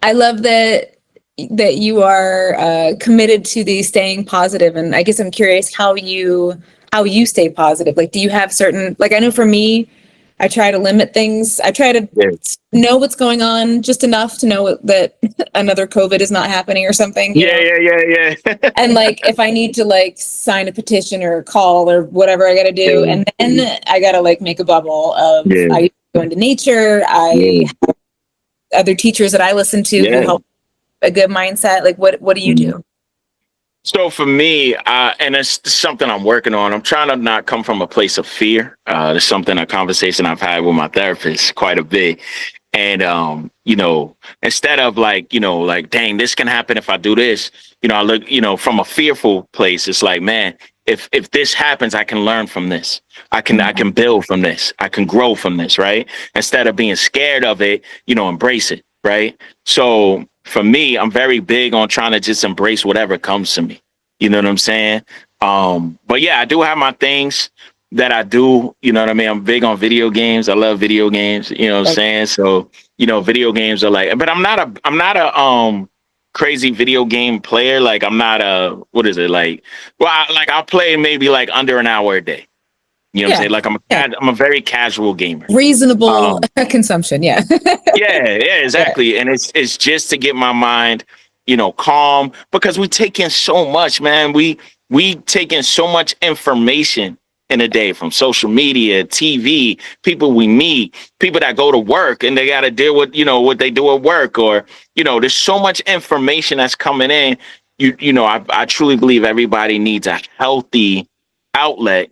I love that you are committed to the staying positive, and I guess I'm curious how you stay positive. Like, do you have certain, like, I know for me, I try to limit things. I try to Yeah. know what's going on just enough to know that another COVID is not happening or something, you know? Yeah. And like, if I need to like sign a petition or call or whatever I got to do, Yeah. and then I got to like make a bubble of, Yeah. I go into nature. I Yeah. have other teachers that I listen to who Yeah. help a good mindset. Like, what do you do? So for me, and it's something I'm working on. I'm trying to not come from a place of fear. It's something, a conversation I've had with my therapist quite a bit. And, instead of like, like, dang, this can happen if I do this, I look, from a fearful place. It's like, man, if this happens, I can learn from this. I can build from this. I can grow from this. Right. Instead of being scared of it, embrace it. Right. So for me, I'm very big on trying to just embrace whatever comes to me. You know what I'm saying? But yeah, I do have my things that I do. You know what I mean? I'm big on video games. I love video games. You know what I'm saying? So, video games are like, but I'm not a crazy video game player. Like, I'm not a, what is it? Like, well, I'll play maybe like under an hour a day. You know what I'm saying? Like, I'm a very casual gamer. Reasonable consumption. Yeah. Yeah, exactly. And it's just to get my mind, calm, because we take in so much, man. We take in so much information in a day, from social media, TV, people we meet, people that go to work and they got to deal with, what they do at work, or, there's so much information that's coming in. I truly believe everybody needs a healthy outlet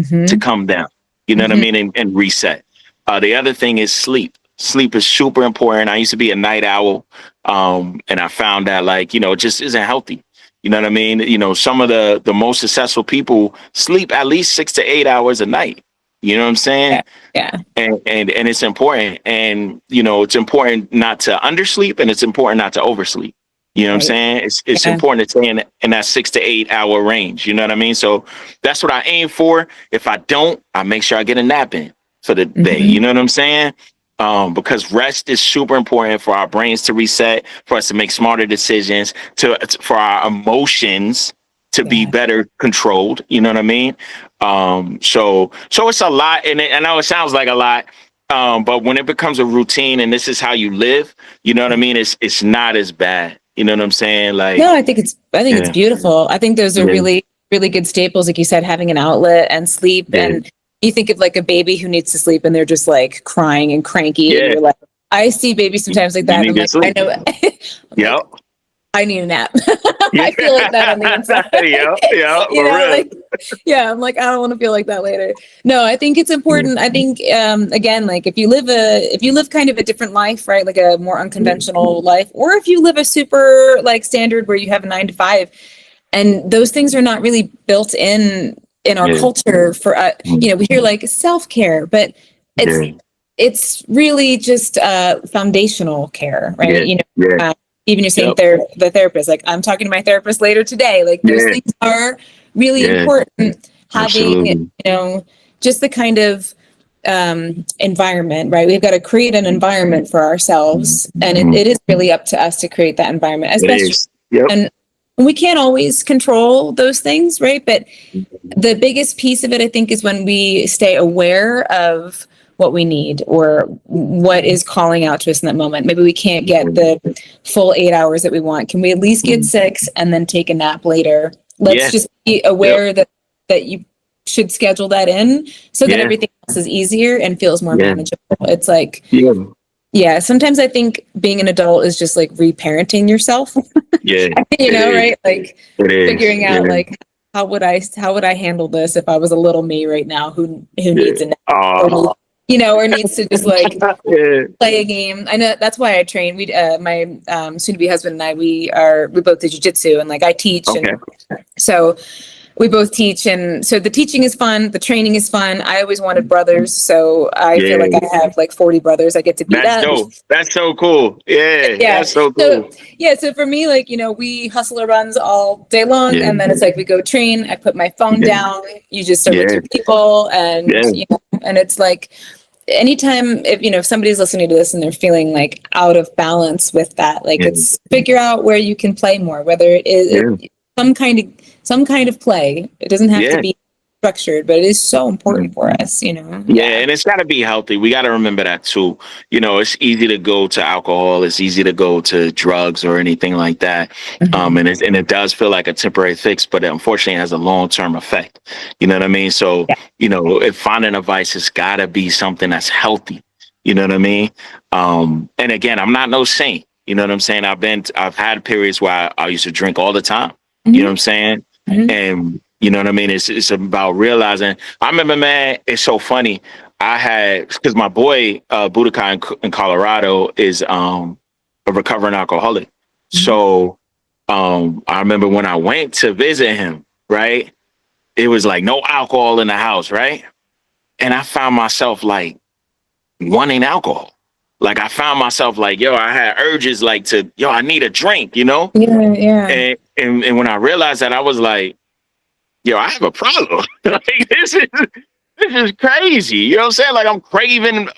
to come down. You know what I mean? And reset. The other thing is sleep. Sleep is super important. I used to be a night owl. And I found that, like, it just isn't healthy. You know what I mean? Some of the most successful people sleep at least 6 to 8 hours a night. You know what I'm saying? Yeah. And it's important. And, it's important not to undersleep, and it's important not to oversleep. You know what I'm saying? It's important to stay in that 6 to 8 hour range. You know what I mean? So that's what I aim for. If I don't, I make sure I get a nap in for the day. You know what I'm saying? Because rest is super important for our brains to reset, for us to make smarter decisions, for our emotions to be better controlled. You know what I mean? So it's a lot, and I know it sounds like a lot, but when it becomes a routine and this is how you live, you know what I mean? It's not as bad. You know what I'm saying? Like, no, I think it's beautiful. I think those are really, really good staples. Like you said, having an outlet and sleep. And you think of like a baby who needs to sleep and they're just like crying and cranky. And you're like, I see babies sometimes like that. And I'm like, sleep. I know. Yep. I need a nap. I feel like that on the inside. I'm like, I don't want to feel like that later. No, I think it's important. I think, again, like if you live kind of a different life, right? Like a more unconventional life, or if you live a super like standard where you have a 9 to 5, and those things are not really built in our culture for, we hear like self-care, but it's really just foundational care, right? Even you're saying the therapist, like I'm talking to my therapist later today, like those things are really important. Having, just the kind of environment, right? We've got to create an environment for ourselves, and it is really up to us to create that environment, especially. And we can't always control those things, right? But the biggest piece of it, I think, is when we stay aware of what we need or what is calling out to us in that moment. Maybe we can't get the full 8 hours that we want. Can we at least get 6 and then take a nap later? Let's just be aware that you should schedule that in so that everything else is easier and feels more manageable. It's like, sometimes I think being an adult is just like reparenting yourself. Right? Like figuring out like, how would I handle this if I was a little me right now who needs a nap? Or needs to just like play a game. I know that's why I train. We, my soon-to-be husband and I, we both do jiu-jitsu, and like I teach, and so we both teach, and so the teaching is fun, the training is fun. I always wanted brothers, so I feel like I have like 40 brothers. I get to be that's that. Dope. That's so cool. That's so cool. So for me, like, we hustle runs all day long, and then it's like we go train. I put my phone down. You just are with your people, and and it's like anytime if somebody's listening to this and they're feeling like out of balance with that, like it's figure out where you can play more, whether it is some kind of play. It doesn't have to be structured, but it is so important for us, Yeah, and it's got to be healthy. We got to remember that too. It's easy to go to alcohol. It's easy to go to drugs or anything like that. And it does feel like a temporary fix, but unfortunately it has a long-term effect. You know what I mean? So, if finding a vice has got to be something that's healthy. You know what I mean? And again, I'm not no saint. You know what I'm saying? I've had periods where I used to drink all the time. You know what I'm saying? And you know what I mean? It's about realizing. I remember, man, it's so funny. Because my boy, Budokai in Colorado is a recovering alcoholic. So I remember when I went to visit him, right? It was like no alcohol in the house, right? And I found myself like wanting alcohol. Like I found myself like, I had urges like I need a drink, Yeah. And when I realized that, I was like, I have a problem. Like this is crazy. You know what I'm saying? Like I'm craving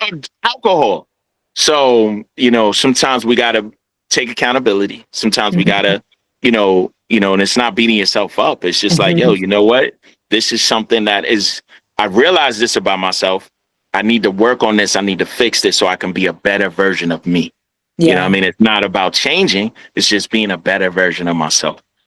alcohol. So, sometimes we gotta take accountability. Sometimes we gotta, and it's not beating yourself up. It's just like, you know what? This is something I realized this about myself. I need to work on this. I need to fix this so I can be a better version of me. Yeah. You know what I mean? It's not about changing. It's just being a better version of myself.